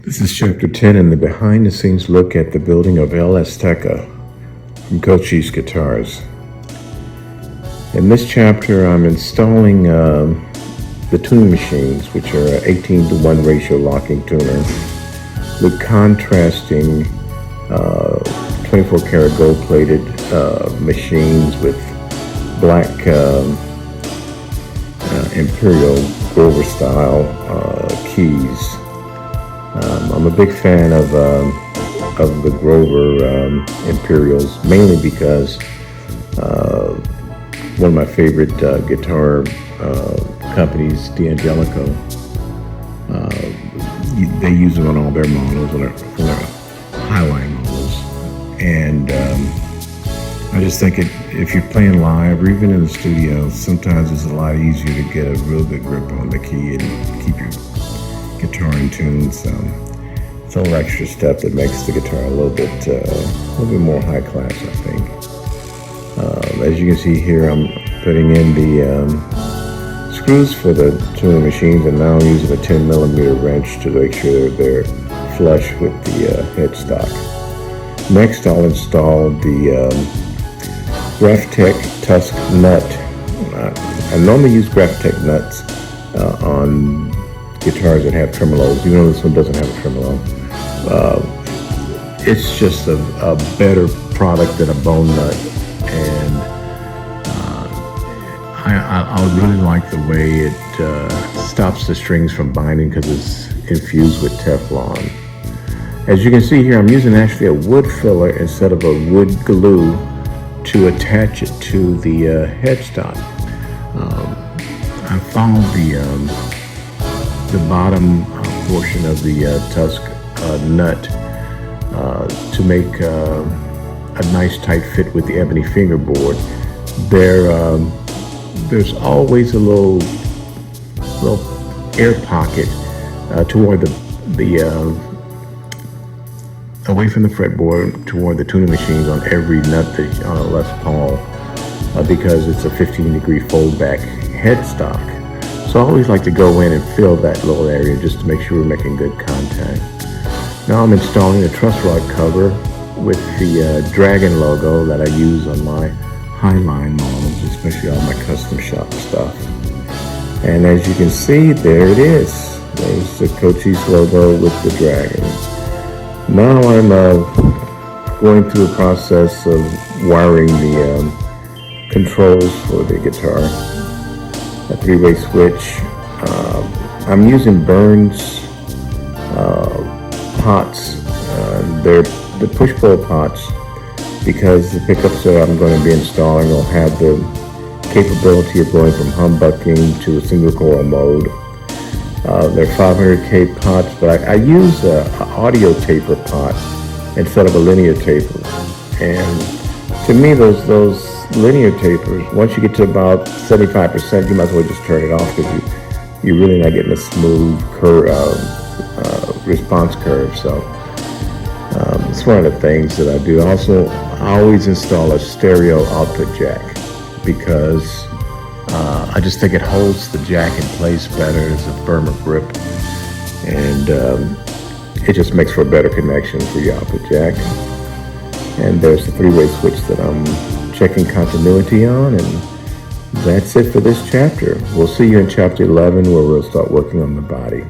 This is chapter 10 and the behind the scenes look at the building of El Azteca from Cochise Guitars. In this chapter, I'm installing the tuning machines, which are an 18:1 ratio locking tuner with contrasting 24 karat gold plated machines with black Imperial Grover style keys. I'm a big fan of the Grover Imperials, mainly because one of my favorite guitar companies, D'Angelico, they use them on all their models, on their highline models. And I just think if you're playing live or even in the studio, sometimes it's a lot easier to get a real good grip on the key and keep your guitar in tune. So it's a little extra step that makes the guitar a little bit more high class, I think. As you can see here, I'm putting in the screws for the tuning machines, and now I'm using a 10mm wrench to make sure they're flush with the headstock. Next, I'll install the Graphtec Tusk nut. I normally use Graphtec nuts on guitars that have tremolos, even though this one doesn't have a tremolo. It's just a better product than a bone nut, and I really like the way it stops the strings from binding because it's infused with Teflon. As you can see here, I'm using actually a wood filler instead of a wood glue to attach it to the headstock. I followed the bottom portion of the Tusk nut to make a nice tight fit with the ebony fingerboard. There's always a little air pocket toward the away from the fretboard toward the tuning machines on every nut that on a Les Paul because it's a 15-degree fold-back headstock. So I always like to go in and fill that little area just to make sure we're making good contact. Now I'm installing the truss rod cover with the Dragon logo that I use on my highline models, especially all my custom shop stuff. And as you can see, there it is. There's the Cochise logo with the Dragon. Now I'm going through the process of wiring the controls for the guitar. A three-way switch. I'm using Burns pots. They're the push-pull pots because the pickups that I'm going to be installing will have the capability of going from humbucking to a single coil mode. They're 500K pots, but I use an audio taper pot instead of a linear taper. And to me, those linear tapers, once you get to about 75%, you might as well just turn it off because you're really not getting a smooth response curve. So it's one of the things that I do. Also, I always install a stereo output jack because I just think it holds the jack in place better. It's a firmer grip, and it just makes for a better connection for your output jack. And there's the three-way switch that I'm checking continuity on, and that's it for this chapter. We'll see you in chapter 11 where we'll start working on the body.